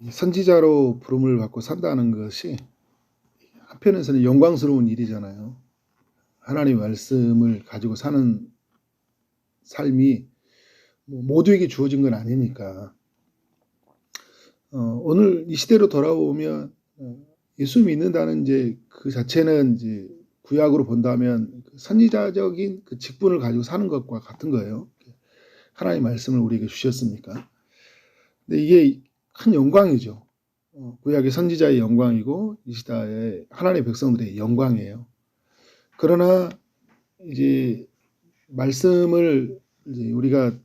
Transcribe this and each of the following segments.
이 선지자로 부름을 받고 산다는 것이 한편에서는 영광스러운 일이잖아요. 하나님의 말씀을 가지고 사는 삶이 모두에게 주어진 건 아니니까. 오늘 이 시대로 돌아오면 예수 믿는다는 이제 그 자체는 이제 구약으로 본다면 선지자적인 그 직분을 가지고 사는 것과 같은 거예요. 하나님의 말씀을 우리에게 주셨으니까. 근데 이게 큰 영광이죠. 구약의 선지자의 영광이고 이 시대의 하나님의 백성들의 영광이에요. 그러나 이제 말씀을 이제 우리가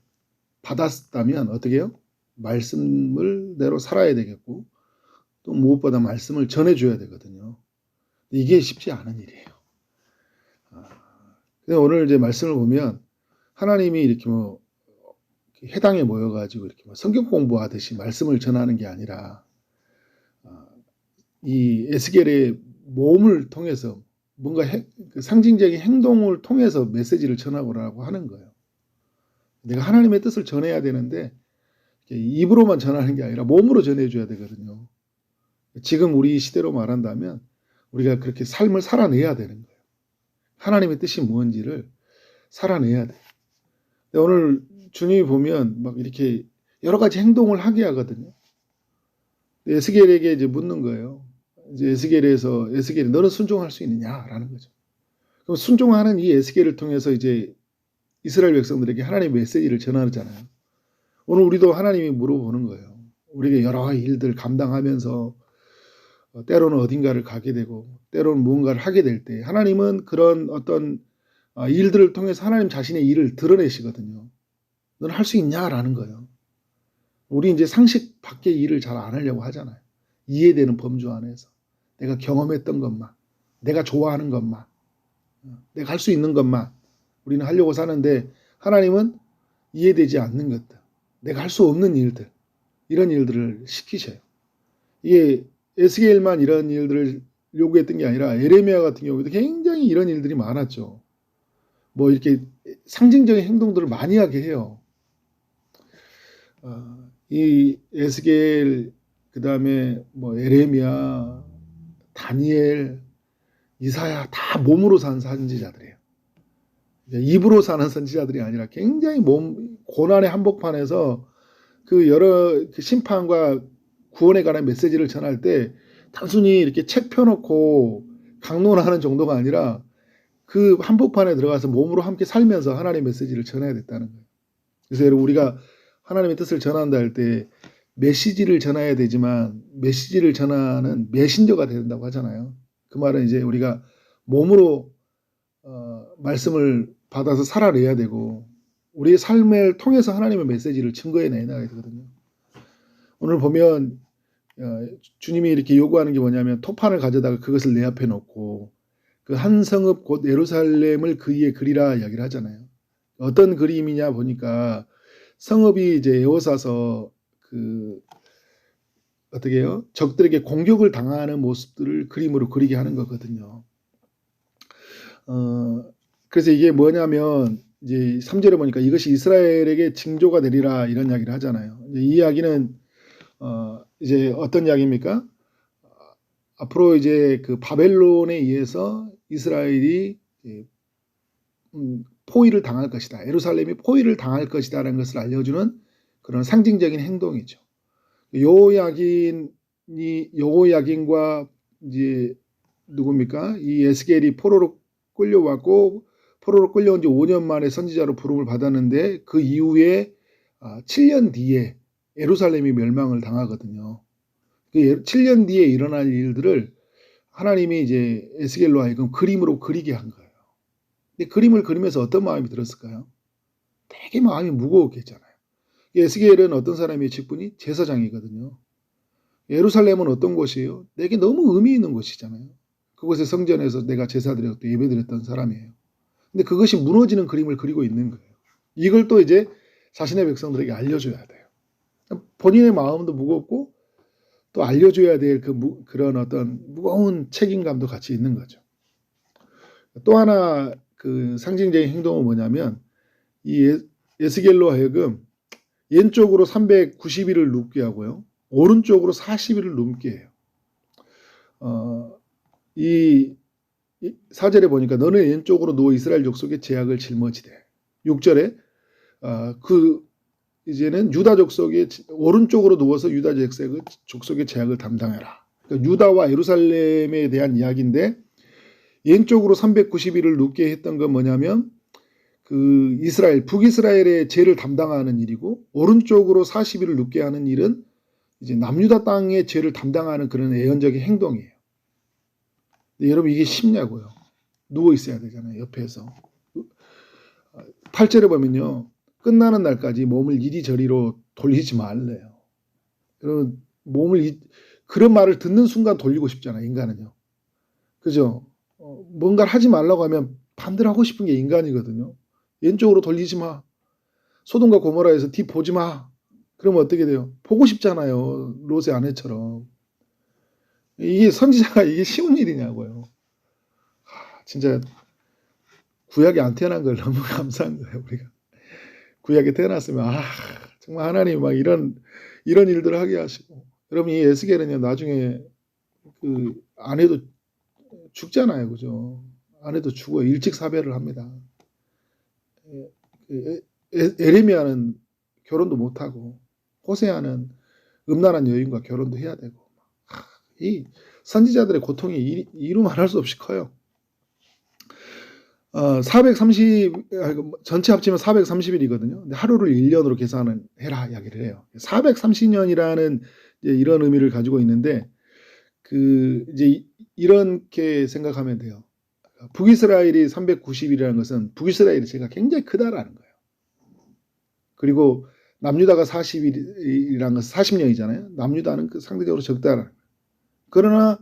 받았다면 어떻게 해요? 말씀을 대로 살아야 되겠고 또 무엇보다 말씀을 전해줘야 되거든요. 이게 쉽지 않은 일이에요. 오늘 이제 말씀을 보면 하나님이 이렇게 해당에 모여가지고 이렇게 성경 공부하듯이 말씀을 전하는 게 아니라 이 에스겔의 몸을 통해서 뭔가 그 상징적인 행동을 통해서 메시지를 전하고라고 하는 거예요. 내가 하나님의 뜻을 전해야 되는데 입으로만 전하는 게 아니라 몸으로 전해줘야 되거든요. 지금 우리 시대로 말한다면 우리가 그렇게 삶을 살아내야 되는 거예요. 하나님의 뜻이 뭔지를 살아내야 돼요. 오늘 주님이 보면 막 이렇게 여러 가지 행동을 하게 하거든요. 에스겔에게 이제 묻는 거예요. 이제 에스겔이 너는 순종할 수 있느냐라는 거죠. 그럼 순종하는 이 에스겔을 통해서 이제 이스라엘 백성들에게 하나님의 메시지를 전하잖아요. 오늘 우리도 하나님이 물어보는 거예요. 우리가 여러 일들 감당하면서 때로는 어딘가를 가게 되고 때로는 무언가를 하게 될 때 하나님은 그런 어떤 일들을 통해서 하나님 자신의 일을 드러내시거든요. 너는 할 수 있냐라는 거예요. 우리 이제 상식 밖의 일을 잘 안 하려고 하잖아요. 이해되는 범주 안에서 내가 경험했던 것만, 내가 좋아하는 것만, 내가 할 수 있는 것만 우리는 하려고 사는데 하나님은 이해되지 않는 것들, 내가 할 수 없는 일들, 이런 일들을 시키셔요. 이게 에스겔만 이런 일들을 요구했던 게 아니라 에레미야 같은 경우에도 굉장히 이런 일들이 많았죠. 뭐 이렇게 상징적인 행동들을 많이 하게 해요. 이 에스겔, 그 다음에 뭐 에레미야, 다니엘, 이사야 다 몸으로 사는 선지자들이에요. 입으로 사는 선지자들이 아니라 굉장히 고난의 한복판에서 그 여러 심판과 구원에 관한 메시지를 전할 때 단순히 이렇게 책 펴놓고 강론하는 정도가 아니라 그 한복판에 들어가서 몸으로 함께 살면서 하나님의 메시지를 전해야 됐다는 거예요. 그래서 여러분 우리가 하나님의 뜻을 전한다 할 때 메시지를 전해야 되지만 메시지를 전하는 메신저가 된다고 하잖아요. 그 말은 이제 우리가 몸으로 말씀을 받아서 살아내야 되고 우리의 삶을 통해서 하나님의 메시지를 증거해내야 되거든요. 오늘 보면 주님이 이렇게 요구하는 게 뭐냐면 토판을 가져다가 그것을 내 앞에 놓고 그 한 성읍 곧 예루살렘을 그 위에 그리라 이야기를 하잖아요. 어떤 그림이냐 보니까 성읍이 이제 에워싸서 그 어떻게 해요? 적들에게 공격을 당하는 모습들을 그림으로 그리게 하는 거거든요. 그래서 이게 뭐냐면 이제 3절에 보니까 이것이 이스라엘에게 징조가 되리라 이런 이야기를 하잖아요. 이 이야기는 이제 어떤 이야기입니까? 앞으로 이제 그 바벨론에 의해서 이스라엘이 포위를 당할 것이다. 예루살렘이 포위를 당할 것이다라는 것을 알려주는 그런 상징적인 행동이죠. 여호야긴과 이제 누굽니까? 이 에스겔이 포로로 끌려왔고 포로로 끌려온 지 5년 만에 선지자로 부름을 받았는데 그 이후에 7년 뒤에 예루살렘이 멸망을 당하거든요. 그 7년 뒤에 일어날 일들을 하나님이 이제 에스겔로 하여금 그림으로 그리게 한 거예요. 근데 그림을 그리면서 어떤 마음이 들었을까요? 되게 마음이 무거웠겠잖아요. 에스겔은 어떤 사람의 직분이? 제사장이거든요. 예루살렘은 어떤 곳이에요? 내게 너무 의미 있는 곳이잖아요. 그곳의 성전에서 내가 제사드렸고 예배드렸던 사람이에요. 근데 그것이 무너지는 그림을 그리고 있는 거예요. 이걸 또 이제 자신의 백성들에게 알려줘야 돼요. 본인의 마음도 무겁고 또 알려줘야 될 그런 어떤 무거운 책임감도 같이 있는 거죠. 또 하나 그 상징적인 행동은 뭐냐면 이 에스겔로 하여금 왼쪽으로 390일을 눕게 하고요. 오른쪽으로 40일을 눕게 해요. 이 4절에 보니까 너는 왼쪽으로 누워 이스라엘 족속의 제약을 짊어지되 6절에 이제는 유다 족속의 오른쪽으로 누워서 유다 족속의 제약을 담당해라. 그러니까 유다와 예루살렘에 대한 이야기인데 왼쪽으로 390일을 눕게 했던 건 뭐냐면 그 북이스라엘의 죄를 담당하는 일이고 오른쪽으로 40일을 눕게 하는 일은 이제 남유다 땅의 죄를 담당하는 그런 예언적인 행동이에요. 여러분 이게 쉽냐고요. 누워 있어야 되잖아요. 옆에서. 8절에 보면요. 끝나는 날까지 몸을 이리저리로 돌리지 말래요. 여러분 그런 말을 듣는 순간 돌리고 싶잖아요. 인간은요. 그죠? 뭔가를 하지 말라고 하면 반대로 하고 싶은 게 인간이거든요. 왼쪽으로 돌리지 마. 소돔과 고모라에서 뒤 보지 마. 그러면 어떻게 돼요? 보고 싶잖아요. 롯의 아내처럼. 이게 선지자가 이게 쉬운 일이냐고요. 진짜 구약에 안 태어난 걸 너무 감사한 거예요. 우리가 구약에 태어났으면 정말 하나님 막 이런 일들을 하게 하시고. 여러분 이 에스겔은요 나중에 그 아내도 죽잖아요, 그죠? 아내도 죽어요. 일찍 사별을 합니다. 에레미야는 결혼도 못 하고 호세아는 음란한 여인과 결혼도 해야 되고 이 선지자들의 고통이 이루 말할 수 없이 커요. 전체 합치면 430일이거든요. 근데 하루를 1년으로 계산해라 이야기를 해요. 430년이라는 이런 의미를 가지고 있는데 이제 이렇게 생각하면 돼요. 북이스라엘이 390일이라는 것은 북이스라엘의 죄가 굉장히 크다라는 거예요. 그리고 남유다가 40일이라는 것은 40년이잖아요. 남유다는 상대적으로 적다라는 거예요. 그러나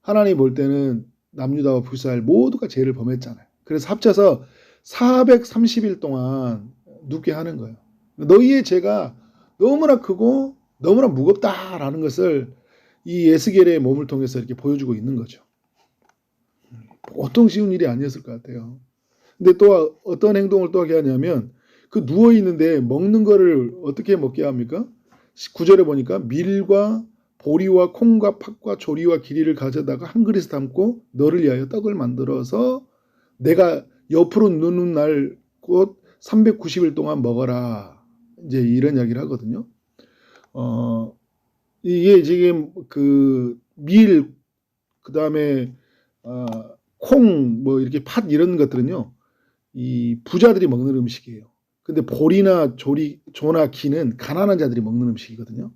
하나님 볼 때는 남유다와 북이스라엘 모두가 죄를 범했잖아요. 그래서 합쳐서 430일 동안 눕게 하는 거예요. 너희의 죄가 너무나 크고 너무나 무겁다라는 것을 이 에스겔의 몸을 통해서 이렇게 보여주고 있는 거죠. 보통 쉬운 일이 아니었을 것 같아요. 근데 또 어떤 행동을 또 하게 하냐면 그 누워 있는데 먹는 거를 어떻게 먹게 합니까? 9절에 보니까 밀과 보리와 콩과 팥과 조리와 기리를 가져다가 한 그릇에 담고 너를 위하여 떡을 만들어서 내가 옆으로 누는 날 곧 390일 동안 먹어라. 이제 이런 이야기를 하거든요. 이게 지금 밀, 그 다음에 콩, 뭐 이렇게 팥 이런 것들은요, 이 부자들이 먹는 음식이에요. 근데 보리나 조나 기는 가난한 자들이 먹는 음식이거든요.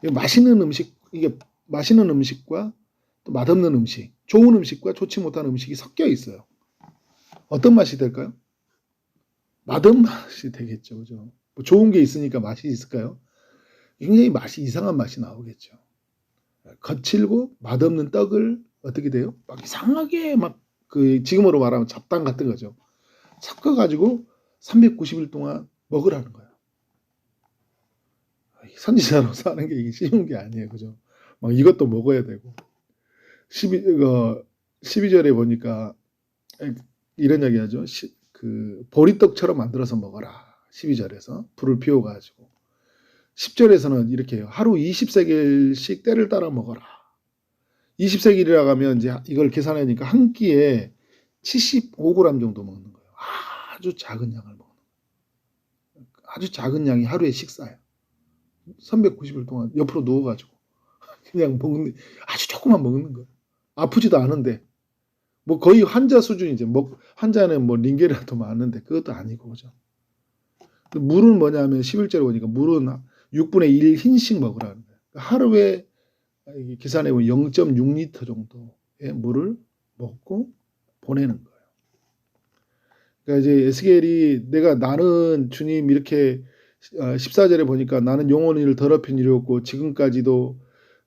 이게 맛있는 음식과 또 맛없는 음식, 좋은 음식과 좋지 못한 음식이 섞여 있어요. 어떤 맛이 될까요? 맛없는 맛이 되겠죠, 그죠? 뭐 좋은 게 있으니까 맛이 있을까요? 굉장히 이상한 맛이 나오겠죠. 거칠고 맛없는 떡을 어떻게 돼요? 막 이상하게 지금으로 말하면 잡담 같은 거죠. 섞어가지고 390일 동안 먹으라는 거예요. 선지자로서 하는 게 이게 쉬운 게 아니에요, 그죠? 막 이것도 먹어야 되고. 12절에 보니까 이런 이야기 하죠. 보리떡처럼 만들어서 먹어라. 12절에서 불을 피워가지고. 10절에서는 이렇게 해요. 하루 20세겔씩 때를 따라 먹어라. 20세겔이라고 하면 이제 이걸 계산하니까 한 끼에 75g 정도 먹는 거예요. 아주 작은 양을 먹는 거예요. 아주 작은 양이 하루의 식사예요. 390일 동안 옆으로 누워가지고 그냥 아주 조금만 먹는 거예요. 아프지도 않은데 뭐 거의 환자 수준이죠. 환자는 뭐 링겔이라도 많은데 그것도 아니고 그죠. 물은 뭐냐면 11절에 보니까 물은 6분의 1 흰씩 먹으라는 거예요. 하루에 계산해 보면 0.6리터 정도의 물을 먹고 보내는 거예요. 그러니까 이제 에스겔이 나는 주님 이렇게 14절에 보니까 나는 영혼을 더럽힌 일이 없고 지금까지도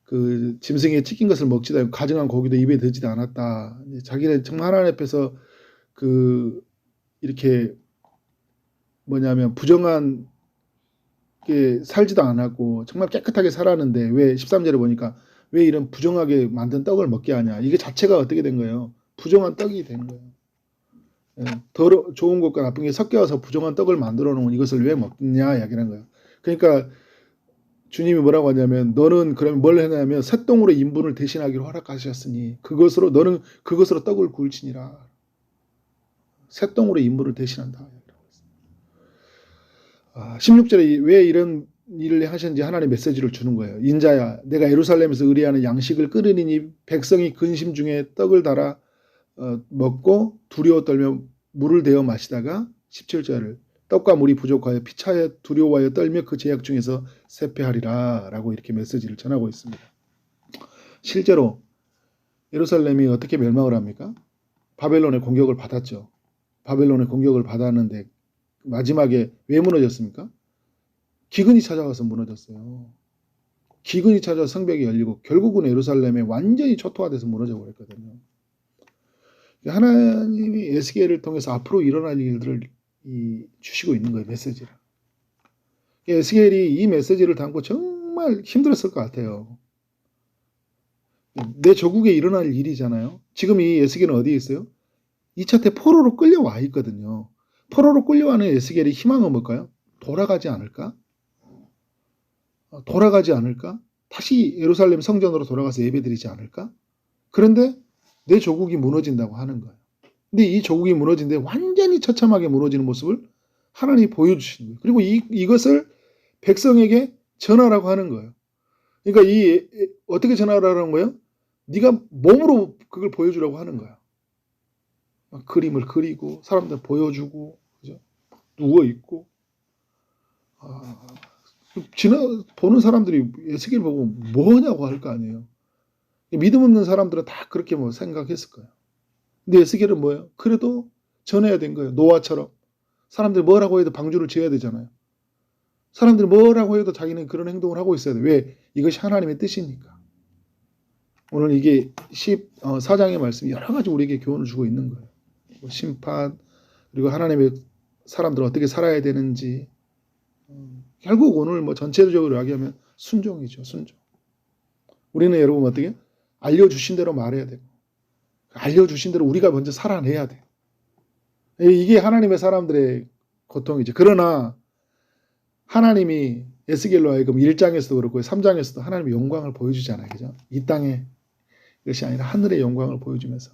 그 짐승에 찢긴 것을 먹지도 않고 가증한 고기도 입에 들지도 않았다. 자기는 정말 하나님 앞에서 이렇게 뭐냐면 부정한 게 살지도 않았고 정말 깨끗하게 살았는데 왜 13절에 보니까 왜 이런 부정하게 만든 떡을 먹게 하냐. 이게 자체가 어떻게 된 거예요? 부정한 떡이 된 거예요. 좋은 것과 나쁜 게 섞여서 부정한 떡을 만들어 놓은 이것을 왜 먹냐 이야기하는 거예요. 그러니까 주님이 뭐라고 하냐면 너는 그러면 뭘 했냐면 셋동으로 인분을 대신하기로 허락하셨으니 그것으로 너는 그것으로 떡을 굴지니라. 셋동으로 인분을 대신한다. 16절에 왜 이런 일을 하셨는지 하나님 메시지를 주는 거예요. 인자야 내가 예루살렘에서 의뢰하는 양식을 끓이니 백성이 근심 중에 떡을 달아 먹고 두려워 떨며 물을 데워 마시다가 17절을 떡과 물이 부족하여 피차에 두려워하여 떨며 그 제약 중에서 쇠폐하리라 라고 이렇게 메시지를 전하고 있습니다. 실제로 예루살렘이 어떻게 멸망을 합니까? 바벨론의 공격을 받았죠. 바벨론의 공격을 받았는데 마지막에 왜 무너졌습니까? 기근이 찾아와서 무너졌어요. 기근이 찾아와 성벽이 열리고 결국은 예루살렘에 완전히 초토화돼서 무너져 버렸거든요. 하나님이 에스겔을 통해서 앞으로 일어날 일들을 주시고 있는 거예요. 메시지를. 에스겔이 이 메시지를 담고 정말 힘들었을 것 같아요. 내 조국에 일어날 일이잖아요. 지금 이 에스겔은 어디에 있어요? 2차 때 포로로 끌려와 있거든요. 포로로 끌려와는 에스겔의 희망은 뭘까요? 돌아가지 않을까? 돌아가지 않을까? 다시 예루살렘 성전으로 돌아가서 예배드리지 않을까? 그런데 내 조국이 무너진다고 하는 거예요. 근데 이 조국이 무너진데 완전히 처참하게 무너지는 모습을 하나님이 보여주시는 거예요. 그리고 이것을 백성에게 전하라고 하는 거예요. 그러니까 어떻게 전하라는 거예요? 네가 몸으로 그걸 보여주라고 하는 거예요. 그림을 그리고 사람들 보여주고 그죠? 누워 있고 보는 사람들이 에스겔 보고 뭐냐고 할 거 아니에요. 믿음 없는 사람들은 다 그렇게 생각했을 거예요. 근데 에스겔은 뭐예요? 그래도 전해야 된 거예요. 노아처럼 사람들이 뭐라고 해도 방주를 지어야 되잖아요. 사람들이 뭐라고 해도 자기는 그런 행동을 하고 있어야 돼요. 왜? 이것이 하나님의 뜻이니까. 오늘 이게 14장의 말씀이 여러 가지 우리에게 교훈을 주고 있는 거예요. 심판, 그리고 하나님의 사람들 어떻게 살아야 되는지. 결국 오늘 전체적으로 이야기하면 순종이죠. 순종. 우리는 여러분 어떻게? 알려주신 대로 말해야 되고 알려주신 대로 우리가 먼저 살아내야 돼. 이게 하나님의 사람들의 고통이죠. 그러나 하나님이 에스겔로 하여금 1장에서도 그렇고 3장에서도 하나님의 영광을 보여주잖아요. 그죠? 이 땅에 것이 아니라 하늘의 영광을 보여주면서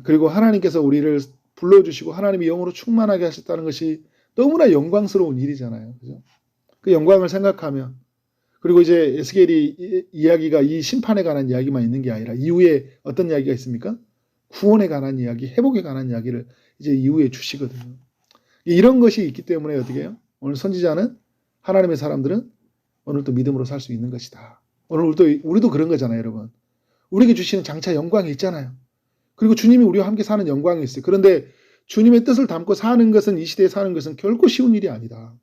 그리고 하나님께서 우리를 불러주시고 하나님이 영으로 충만하게 하셨다는 것이 너무나 영광스러운 일이잖아요. 그죠? 그 영광을 생각하면 그리고 이제 에스겔이 이야기가 이 심판에 관한 이야기만 있는 게 아니라 이후에 어떤 이야기가 있습니까? 구원에 관한 이야기, 회복에 관한 이야기를 이제 이후에 주시거든요. 이런 것이 있기 때문에 어떻게 해요? 오늘 선지자는 하나님의 사람들은 오늘 또 믿음으로 살 수 있는 것이다. 오늘 우리도 그런 거잖아요, 여러분. 우리에게 주시는 장차 영광이 있잖아요. 그리고 주님이 우리와 함께 사는 영광이 있어요. 그런데 주님의 뜻을 담고 사는 것은 이 시대에 사는 것은 결코 쉬운 일이 아니다.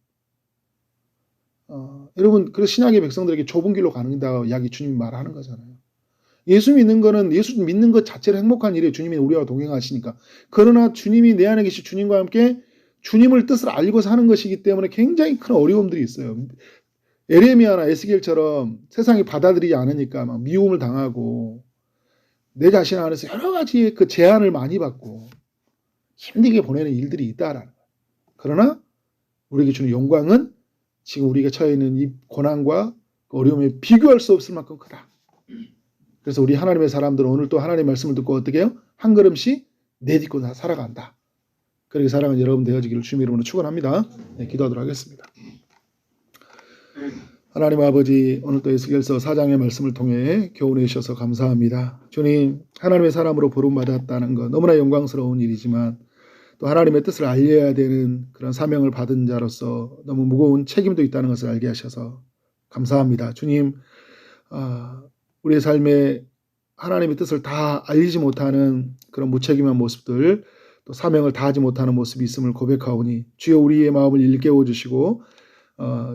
여러분, 그래서 신약의 백성들에게 좁은 길로 가는다고 이야기 주님이 말하는 거잖아요. 예수 믿는 거는 예수 믿는 것 자체로 행복한 일이에요. 주님이 우리와 동행하시니까. 그러나 주님이 내 안에 계시 주님과 함께 주님을 뜻을 알고 사는 것이기 때문에 굉장히 큰 어려움들이 있어요. 에레미야나 에스겔처럼 세상이 받아들이지 않으니까 막 미움을 당하고 내 자신 안에서 여러 가지의 그 제한을 많이 받고 힘들게 보내는 일들이 있다라는 거예요. 그러나 우리에게 주는 영광은 지금 우리가 처해 있는 이 고난과 어려움에 비교할 수 없을 만큼 크다. 그래서 우리 하나님의 사람들은 오늘 또 하나님의 말씀을 듣고 어떻게 해요? 한 걸음씩 내딛고 살아간다. 그렇게 살아가는 여러분 되어지기를 주님의 이름으로 축원합니다. 네, 기도하도록 하겠습니다. 하나님 아버지, 오늘 또 에스겔서 4장의 말씀을 통해 교훈해 주셔서 감사합니다. 주님, 하나님의 사람으로 부름받았다는 것 너무나 영광스러운 일이지만 또 하나님의 뜻을 알려야 되는 그런 사명을 받은 자로서 너무 무거운 책임도 있다는 것을 알게 하셔서 감사합니다. 주님, 우리의 삶에 하나님의 뜻을 다 알리지 못하는 그런 무책임한 모습들, 또 사명을 다하지 못하는 모습이 있음을 고백하오니 주여 우리의 마음을 일깨워 주시고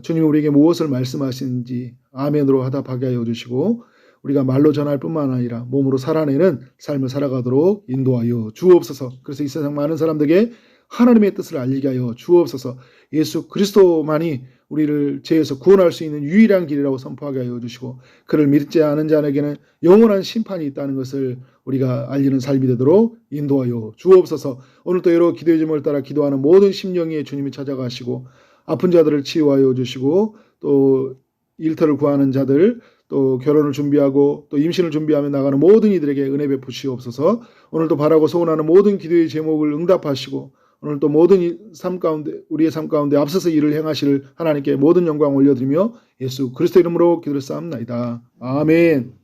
주님이 우리에게 무엇을 말씀하시는지 아멘으로 화답하게 하여 주시고 우리가 말로 전할 뿐만 아니라 몸으로 살아내는 삶을 살아가도록 인도하여 주옵소서. 그래서 이 세상 많은 사람들에게 하나님의 뜻을 알리게 하여 주옵소서. 예수 그리스도만이 우리를 죄에서 구원할 수 있는 유일한 길이라고 선포하게 하여 주시고 그를 믿지 않은 자에게는 영원한 심판이 있다는 것을 우리가 알리는 삶이 되도록 인도하여 주옵소서. 오늘도 여러 기도의 제목을 따라 기도하는 모든 심령에 주님이 찾아가시고 아픈 자들을 치유하여 주시고 또 일터를 구하는 자들, 또 결혼을 준비하고 또 임신을 준비하며 나가는 모든 이들에게 은혜 베푸시옵소서. 오늘도 바라고 소원하는 모든 기도의 제목을 응답하시고 오늘 또 모든 삶 가운데 우리의 삶 가운데 앞서서 일을 행하실 하나님께 모든 영광 올려드리며 예수 그리스도 이름으로 기도를 쌓옵나이다. 아멘.